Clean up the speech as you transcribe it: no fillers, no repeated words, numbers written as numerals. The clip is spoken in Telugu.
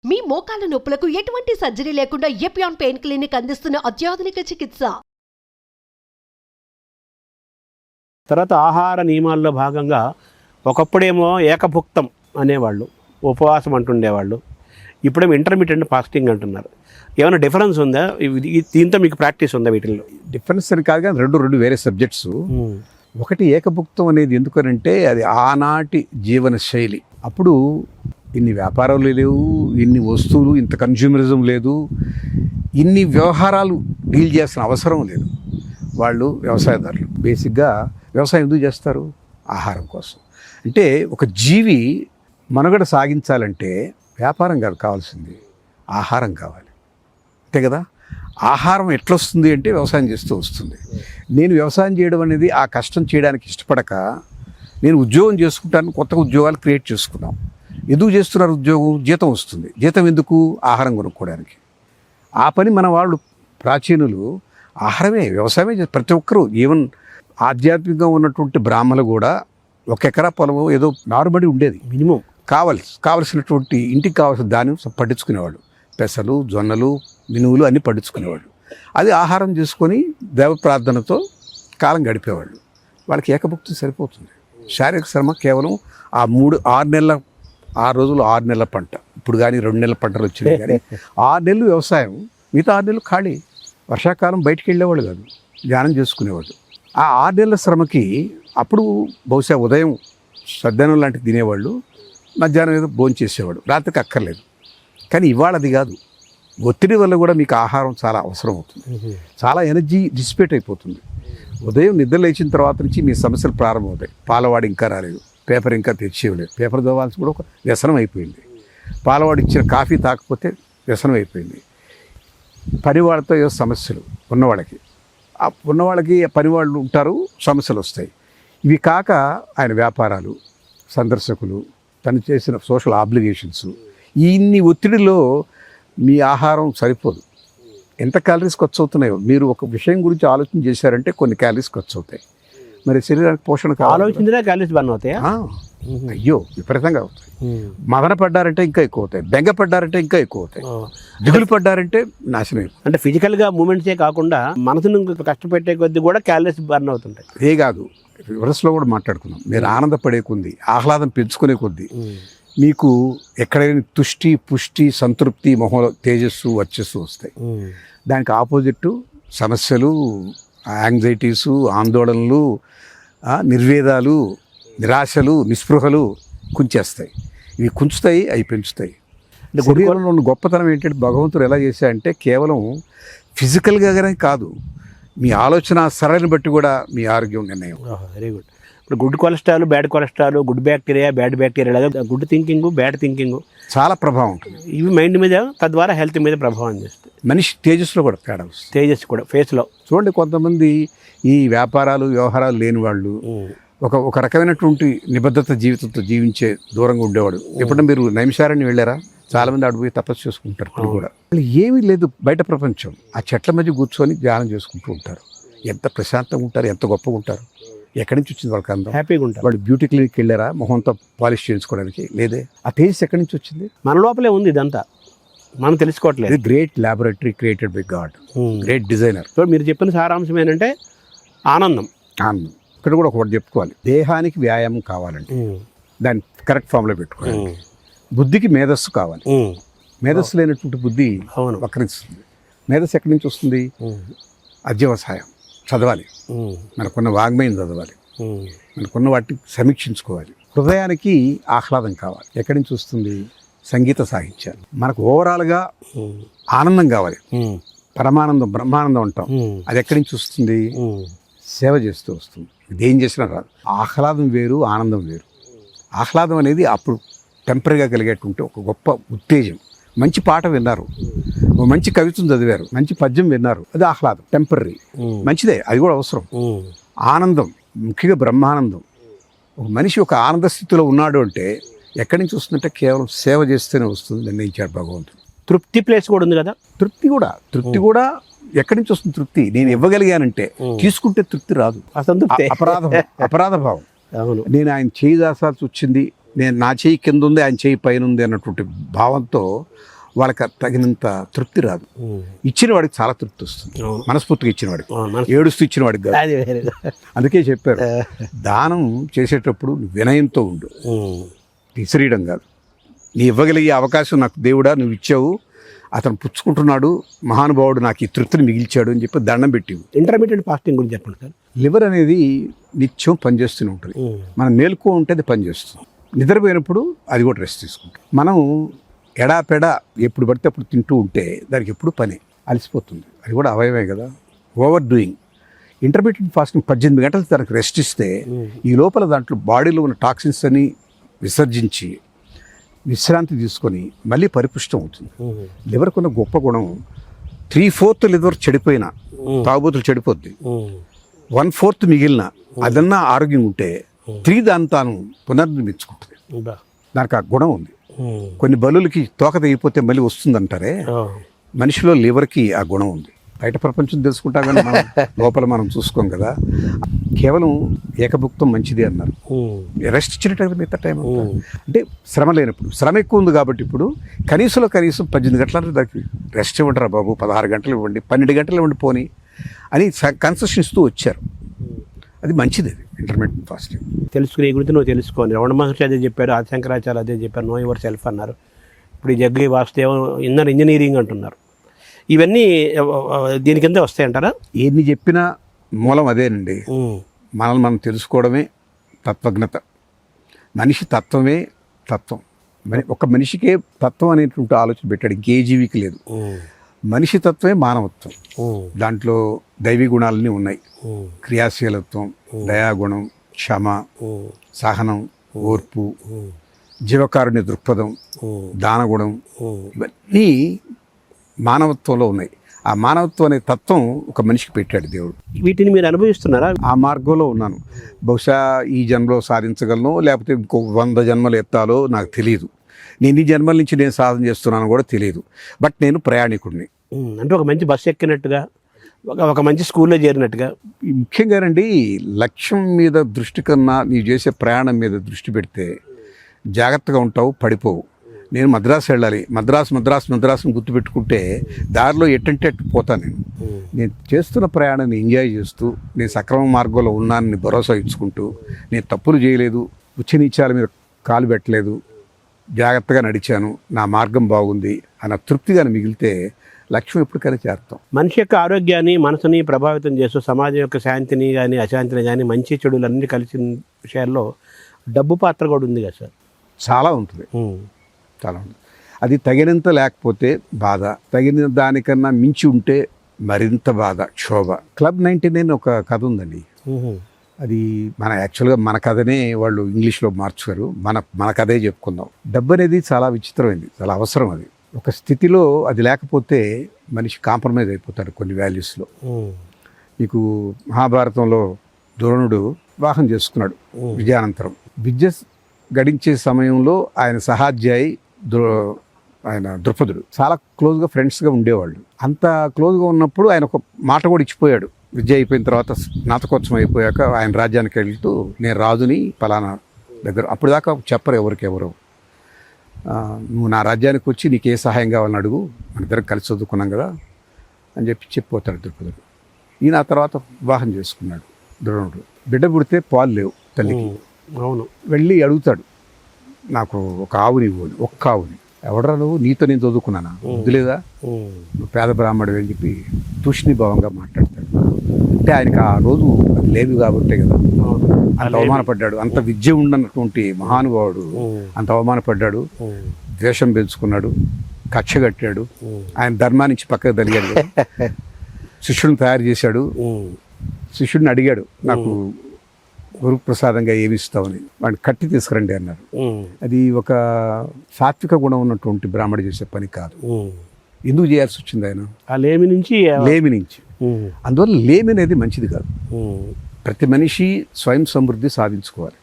మీ మోకాల నొప్పులకు ఎటువంటి సర్జరీ లేకుండా ఎపియాన్ పెయిన్ క్లినిక్ అందిస్తున్న అత్యాధునిక చికిత్స. తర్వాత ఆహార నియమాల్లో భాగంగా ఒకప్పుడేమో ఏకభుక్తం అనేవాళ్ళు, ఉపవాసం అంటుండేవాళ్ళు. ఇప్పుడేమో ఇంటర్మీడియట్ ఫాస్టింగ్ అంటున్నారు. ఏమైనా డిఫరెన్స్ ఉందా? దీంతో మీకు ప్రాక్టీస్ ఉందా వీటిల్లో? డిఫరెన్స్ అని కాదు కానీ రెండు వేరే సబ్జెక్ట్స్. ఒకటి ఏకభుక్తం అనేది ఎందుకనంటే అది ఆనాటి జీవన శైలి. అప్పుడు ఇన్ని వ్యాపారాలు లేవు, ఇన్ని వస్తువులు, ఇంత కన్జ్యూమరిజం లేదు, ఇన్ని వ్యవహారాలు డీల్ చేయాల్సిన అవసరం లేదు. వాళ్ళు వ్యవసాయదారులు. బేసిక్గా వ్యవసాయం ఎందుకు చేస్తారు? ఆహారం కోసం. అంటే ఒక జీవి మనుగడ సాగించాలంటే వ్యాపారం కాదు కావాల్సింది, ఆహారం కావాలి. అంతే కదా. ఆహారం ఎట్లొస్తుంది అంటే వ్యవసాయం చేస్తూ వస్తుంది. నేను వ్యవసాయం చేయడం అనేది ఆ కష్టం చేయడానికి ఇష్టపడక నేను ఉద్యోగం చేసుకుంటాను, కొత్త ఉద్యోగాలు క్రియేట్ చేసుకున్నాం. ఎందుకు చేస్తున్నారు ఉద్యోగం? జీతం వస్తుంది. జీతం ఎందుకు? ఆహారం కొనుక్కోవడానికి. ఆ పని మన వాళ్ళు ప్రాచీనులు ఆహారమే, వ్యవసాయమే ప్రతి ఒక్కరూ. ఈవెన్ ఆధ్యాత్మికంగా ఉన్నటువంటి బ్రాహ్మణులు కూడా 1 ఎకరా పొలం ఏదో నార్మడి ఉండేది. మినిమం కావలసినటువంటి ఇంటికి కావాల్సిన ధాన్యం పట్టించుకునేవాళ్ళు. పెసలు, జొన్నలు, మినువులు అన్నీ పట్టించుకునేవాళ్ళు. అది ఆహారం చేసుకొని దేవ ప్రార్థనతో కాలం గడిపేవాళ్ళు. వాళ్ళకి ఏకభుక్తి సరిపోతుంది. శారీరక శ్రమ కేవలం ఆ 6 రోజులు 6 నెలల పంట. ఇప్పుడు కానీ 2 నెలల పంటలు వచ్చినాయి కానీ 6 నెలలు వ్యవసాయం, మిగతా 6 నెలలు ఖాళీ. వర్షాకాలం బయటికి వెళ్ళేవాళ్ళు కాదు, ధ్యానం చేసుకునేవాళ్ళు. ఆ 6 నెలల శ్రమకి అప్పుడు బహుశా ఉదయం సద్దనం లాంటివి తినేవాళ్ళు, మధ్యాహ్నం ఏదో భోజనం చేసేవాడు, రాత్రికి అక్కర్లేదు. కానీ ఇవాళ అది కాదు. ఒత్తిడి వల్ల కూడా మీకు ఆహారం చాలా అవసరం అవుతుంది. చాలా ఎనర్జీ డిసిపేట్ అయిపోతుంది. ఉదయం నిద్ర లేచిన తర్వాత నుంచి మీ సమస్యలు ప్రారంభమవుతాయి. పాలవాడు ఇంకా రాలేదు, పేపర్ ఇంకా తెచ్చేయలేదు, పేపర్ చదవాల్సి కూడా ఒక వ్యసనం అయిపోయింది. పాలవాడు ఇచ్చిన కాఫీ తాకపోతే వ్యసనం అయిపోయింది. పనివాళ్ళతో ఏదో సమస్యలు ఉన్నవాళ్ళకి పనివాళ్ళు ఉంటారు, సమస్యలు వస్తాయి. ఇవి కాక ఆయన వ్యాపారాలు, సందర్శకులు, తను చేసిన సోషల్ ఆబ్లిగేషన్స్, ఇన్ని ఒత్తిడిలో మీ ఆహారం సరిపోదు. ఎంత క్యాలరీస్ ఖర్చు అవుతున్నాయో మీరు ఒక విషయం గురించి ఆలోచన చేశారంటే కొన్ని క్యాలరీస్ ఖర్చు అవుతాయి. మరి శరీరానికి పోషణ ఆలోచించినా క్యాలరీస్ బర్న్ అవుతాయి. అయ్యో విపరీతంగా అవుతాయి. మదన పడ్డారంటే ఇంకా ఎక్కువ అవుతాయి, బెంగ పడ్డారంటే ఇంకా ఎక్కువ అవుతాయి, దిగులు పడ్డారంటే నాశనం. అంటే ఫిజికల్గా మూమెంట్సే కాకుండా మనసును కష్టపెట్టే కొద్దీ కూడా క్యాలరీస్ బర్న్ అవుతుంటాయి. ఏ కాదు, రివర్స్లో కూడా మాట్లాడుకున్నాం. మీరు ఆనందపడే కొద్దీ, ఆహ్లాదం పెంచుకునే కొద్దీ మీకు ఎక్కడైనా తుష్టి, పుష్టి, సంతృప్తి, మొహంలో తేజస్సు, వర్చస్సు వస్తాయి. దానికి ఆపోజిట్ సమస్యలు, యాంగ్జైటీసు, ఆందోళనలు, నిర్వేదాలు, నిరాశలు, నిస్పృహలు కుంచేస్తాయి. ఇవి కుంచుతాయి, అవి పెంచుతాయి. శరీరంలో ఉన్న గొప్పతనం ఏంటంటే భగవంతుడు ఎలా చేశాడంటే కేవలం ఫిజికల్గానే కాదు, మీ ఆలోచన సరళిని బట్టి కూడా మీ ఆరోగ్యం నిర్ణయం. Very good. ఇప్పుడు good cholesterol, bad cholesterol, good bacteria, bad bacteria, లేదా గుడ్ థింకింగ్, బ్యాడ్ థింకింగ్ చాలా ప్రభావం ఉంటుంది. ఇవి మైండ్ మీద, తద్వారా హెల్త్ మీద ప్రభావం చేస్తాయి. మనిషి తేజస్సులో కూడా తేడా వస్తుంది. తేజస్సు కూడా ఫేస్లో చూడండి, కొంతమంది ఈ వ్యాపారాలు, వ్యవహారాలు లేని వాళ్ళు ఒక రకమైనటువంటి నిబద్ధత జీవితంతో జీవించే దూరంగా ఉండేవాడు. ఎప్పుడైనా మీరు నైమిషారణ్యం వెళ్ళారా? చాలామంది అడిపోయి తపస్సు చేసుకుంటారు. ఇప్పుడు కూడా ఏమీ లేదు బయట ప్రపంచం. ఆ చెట్ల మధ్య కూర్చొని ధ్యానం చేసుకుంటూ ఉంటారు. ఎంత ప్రశాంతంగా ఉంటారు, ఎంత గొప్పగా ఉంటారు. ఎక్కడి నుంచి వచ్చింది వాళ్ళకి అందం? హ్యాపీగా ఉంటారు. వాళ్ళు బ్యూటీ క్లినిక్కి వెళ్ళారా మొహంతో పాలిష్ చేయించుకోవడానికి? లేదే. ఆ తేజస్ ఎక్కడి నుంచి వచ్చింది? మన లోపలే ఉంది. ఇదంతా మనం తెలుసుకోవట్లేదు. Great laboratory created by God, great designer. So మీరు చెప్పిన సారాంశం ఏంటంటే ఆనందం. ఇక్కడ కూడా ఒకటి చెప్పుకోవాలి. దేహానికి వ్యాయామం కావాలంటే దాన్ని కరెక్ట్ ఫామ్లో పెట్టుకోవాలి. బుద్ధికి మేధస్సు కావాలి. మేధస్సు లేనటువంటి బుద్ధి వక్రిస్తుంది. మేధస్సు ఎక్కడి నుంచి వస్తుంది? అధ్యవసాయం చదవాలి, మనకున్న వాగ్మయం చదవాలి, మనకున్న వాటిని సమీక్షించుకోవాలి. హృదయానికి ఆహ్లాదం కావాలి. ఎక్కడి నుంచి వస్తుంది? సంగీత సాహిత్యాలు. మనకు ఓవరాల్గా ఆనందం కావాలి, పరమానందం, బ్రహ్మానందం అంటాం. అది ఎక్కడి నుంచి వస్తుంది? సేవ చేస్తూ వస్తుంది. ఇదేం చేసినా రాదు. ఆహ్లాదం వేరు, ఆనందం వేరు. ఆహ్లాదం అనేది అప్పుడు టెంపరీగా కలిగేటువంటి ఒక గొప్ప ఉత్తేజం. మంచి పాట విన్నారు, మంచి కవిత్వం చదివారు, మంచి పద్యం విన్నారు, అది ఆహ్లాదం, టెంపరీ, మంచిదే, అది కూడా అవసరం. ఆనందం, ముఖ్యంగా బ్రహ్మానందం. ఒక మనిషి ఒక ఆనంద స్థితిలో ఉన్నాడు అంటే ఎక్కడి నుంచి వస్తుందంటే కేవలం సేవ చేస్తేనే వస్తుంది నిర్ణయించాడు భగవంతుడు. తృప్తి ప్లేస్ కూడా ఉంది కదా. తృప్తి కూడా ఎక్కడి నుంచి వస్తుంది? తృప్తి నేను ఇవ్వగలిగానంటే. తీసుకుంటే తృప్తి రాదు, అపరాధ భావం. నేను ఆయన చేయి దాసాల్సి వచ్చింది, నేను నా చేయి కింద ఉంది, ఆయన చేయి పైన ఉంది అన్నటువంటి భావంతో వాళ్ళకి తగినంత తృప్తి రాదు. ఇచ్చిన వాడికి చాలా తృప్తి వస్తుంది, అవును. మనస్ఫూర్తిగా ఇచ్చిన వాడికి, అవును. ఏడుస్తూ ఇచ్చిన వాడికి కాదు. అది వేరే. అందుకే చెప్పారు, దానం చేసేటప్పుడు వినయంతో ఉండు, విసిరీయడం కాదు. నీ ఇవ్వగలిగే అవకాశం నాకు దేవుడా నువ్వు ఇచ్చావు, అతను పుచ్చుకుంటున్నాడు, మహానుభావుడు నాకు ఈ తృప్తిని మిగిల్చాడు అని చెప్పి దండం పెట్టి. ఇంటర్మీడియట్ ఫాస్టింగ్ గురించి చెప్పండి సార్. లివర్ అనేది నిత్యం పనిచేస్తూనే ఉంటుంది. మనం మేలుకో ఉంటే అది పనిచేస్తుంది, నిద్రపోయినప్పుడు అది కూడా రెస్ట్ తీసుకుంటుంది. మనం ఎడాపెడా ఎప్పుడు పడితే అప్పుడు తింటూ ఉంటే దానికి ఎప్పుడు పని అలసిపోతుంది, అది కూడా అవయవే కదా. Over doing. ఇంటర్మీడియట్ ఫాస్టింగ్ 18 గంటలు తనకు రెస్ట్ ఇస్తే ఈ లోపల దాంట్లో బాడీలో ఉన్న టాక్సిన్స్ అని విసర్జించి విశ్రాంతి తీసుకొని మళ్ళీ పరిపుష్టం అవుతుంది. లివర్కు ఉన్న గొప్ప గుణం 3/4 లివర్ చెడిపోయినా, తాగుబోతులు చెడిపోద్ది, 1/4 మిగిలిన అదన్నా ఆరోగ్యం ఉంటే 3 దాన్ని తాను పునర్నిర్మించుకుంటుంది. దానికి ఆ గుణం ఉంది. కొన్ని బలులకి తోక తెగిపోతే మళ్ళీ వస్తుందంటారే, మనిషిలో లివర్కి ఆ గుణం ఉంది. బయట ప్రపంచం తెలుసుకుంటా కానీ మనం లోపల మనం చూసుకోం కదా. కేవలం ఏకభుక్తం మంచిది అన్నారు, రెస్ట్ ఇచ్చినట్టు మిగతా టైం అంటే శ్రమ లేనప్పుడు. శ్రమ ఎక్కువ ఉంది కాబట్టి ఇప్పుడు కనీసం 18 గంటల దానికి రెస్ట్ ఇవ్వండిరా బాబు, 16 గంటలు ఇవ్వండి, 12 గంటలు ఇవ్వండి పోనీ అని కన్సెషన్ ఇస్తూ వచ్చారు. అది మంచిది, అది ఇంటర్మీడియట్ ఫాస్టింగ్. తెలుసుకునే గురించి నువ్వు తెలుసుకోండి. రమణ మహర్షి అదే చెప్పారు, ఆదిశంకరాచార్య అదే చెప్పారు, నో యువర్ సెల్ఫ్ అన్నారు. ఇప్పుడు ఈ జగ్గి వాసుదేవం ఇన్నర్ ఇంజనీరింగ్ అంటున్నారు. ఇవన్నీ దీని కింద వస్తాయంటారా? ఎన్ని చెప్పినా మూలం అదేనండి. మనల్ని మనం తెలుసుకోవడమే తత్వజ్ఞత. మనిషి తత్వమే తత్వం. ఒక మనిషికే తత్వం అనేటువంటి ఆలోచన పెట్టాడు, ఇంకే జీవికి లేదు. మనిషి తత్వమే మానవత్వం. దాంట్లో దైవీ గుణాలన్నీ ఉన్నాయి. క్రియాశీలత్వం, దయాగుణం, క్షమ, సహనం, ఓర్పు, జీవకారుణ్య దృక్పథం, దానగుణం, ఇవన్నీ మానవత్వంలో ఉన్నాయి. ఆ మానవత్వం అనే తత్వం ఒక మనిషికి పెట్టాడు దేవుడు. వీటిని మీరు అనుభవిస్తున్నారా? ఆ మార్గంలో ఉన్నాను. బహుశా ఈ జన్మలో సాధించగలను, లేకపోతే ఇంకో 100 జన్మలు ఎత్తాలో నాకు తెలియదు. నేను ఈ జన్మల నుంచి నేను సాధన చేస్తున్నాను కూడా తెలియదు. బట్ నేను ప్రయాణికుడిని. అంటే ఒక మంచి బస్సు ఎక్కినట్టుగా, ఒక మంచి స్కూల్లో చేరినట్టుగా. ముఖ్యంగానండి, లక్ష్యం మీద దృష్టి కన్నా నీవు చేసే ప్రయాణం మీద దృష్టి పెడితే జాగ్రత్తగా ఉంటావు, పడిపోవు. నేను మద్రాసు వెళ్ళాలి, మద్రాసుని గుర్తుపెట్టుకుంటే దారిలో ఎట్టంటే అట్టు పోతాను. నేను చేస్తున్న ప్రయాణాన్ని ఎంజాయ్ చేస్తూ, నేను సక్రమ మార్గంలో ఉన్నానని భరోసా ఇచ్చుకుంటూ, నేను తప్పులు చేయలేదు, ఉచ్చనీచాల మీద కాలు పెట్టలేదు, జాగ్రత్తగా నడిచాను, నా మార్గం బాగుంది అన్న తృప్తిగా మిగిలితే లక్ష్యం ఎప్పటికైనా చేరుతాం. మనిషి యొక్క ఆరోగ్యాన్ని, మనసుని ప్రభావితం చేస్తూ సమాజం యొక్క శాంతిని కానీ అశాంతిని కానీ, మంచి చెడులన్నీ కలిసిన విషయాల్లో డబ్బు పాత్ర కూడా ఉంది కదా సార్? చాలా ఉంటుంది, చాలా ఉంటుంది. అది తగినంత లేకపోతే బాధ, తగిన దానికన్నా మించి ఉంటే మరింత బాధ, క్షోభ. క్లబ్ 99 ఒక కథ ఉందండి. అది యాక్చువల్గా మన కథనే వాళ్ళు ఇంగ్లీష్లో మార్చారు. మన కథే చెప్పుకుందాం. డబ్బు అనేది చాలా విచిత్రమైంది, చాలా అవసరం. అది ఒక స్థితిలో అది లేకపోతే మనిషి కాంప్రమైజ్ అయిపోతాడు కొన్ని వాల్యూస్లో. మీకు మహాభారతంలో ద్రోణుడు వివాహం చేసుకున్నాడు విజయానంతరం. విద్య గడించే సమయంలో ఆయన సహాధ్యాయి ఆయన ద్రుపదుడు చాలా క్లోజ్గా ఫ్రెండ్స్గా ఉండేవాళ్ళు. అంత క్లోజ్గా ఉన్నప్పుడు ఆయన ఒక మాట కూడా ఇచ్చిపోయాడు. విద్య అయిపోయిన తర్వాత స్నాతకోత్సవం అయిపోయాక ఆయన రాజ్యానికి వెళ్తూ, నేను రాజుని పలానా దగ్గర, అప్పుడు దాకా చెప్పరు ఎవరికెవరు, నువ్వు నా రాజ్యానికి వచ్చి నీకు ఏ సహాయం కావాలని అడుగు, మన ఇద్దరం కలిసి చదువుకున్నాం కదా అని చెప్పిపోతాడు ద్రుపదుడు. ఈయన ఆ తర్వాత వివాహం చేసుకున్నాడు ద్రోణుడు. బిడ్డ పుడితే పాలు లేవు తల్లికి. అవును. వెళ్ళి అడుగుతాడు, నాకు ఒక ఆవుని ఇవ్వని, ఒక్క ఆవుని. ఎవడరా నువ్వు, నీతో నేను చదువుకున్నానా, వద్దులేదా, నువ్వు పేద బ్రాహ్మణుడు అని చెప్పి తూష్ణీభావంగా మాట్లాడతాడు. అంటే ఆయనకి ఆ రోజు లేదు కాబట్టే కదా అంత అవమానపడ్డాడు. అంత విద్య ఉన్నటువంటి మహానుభావుడు అంత అవమానపడ్డాడు, ద్వేషం పెంచుకున్నాడు, కక్ష కట్టాడు. ఆయన ధర్మానికి పక్కకు తలిగాడు, శిష్యుడిని తయారు చేశాడు. శిష్యుడిని అడిగాడు, నాకు గురుప్రసాదంగా ఏమి ఇస్తామని. వాడిని కట్టి తీసుకురండి అన్నారు. అది ఒక సాత్విక గుణం ఉన్నటువంటి బ్రాహ్మడు చేసే పని కాదు. ఎందుకు చేయాల్సి వచ్చింది ఆయన? ఆ లేమి నుంచి. అందువల్ల లేమి అనేది మంచిది కాదు. ప్రతి మనిషి స్వయం సమృద్ధి సాధించుకోవాలి.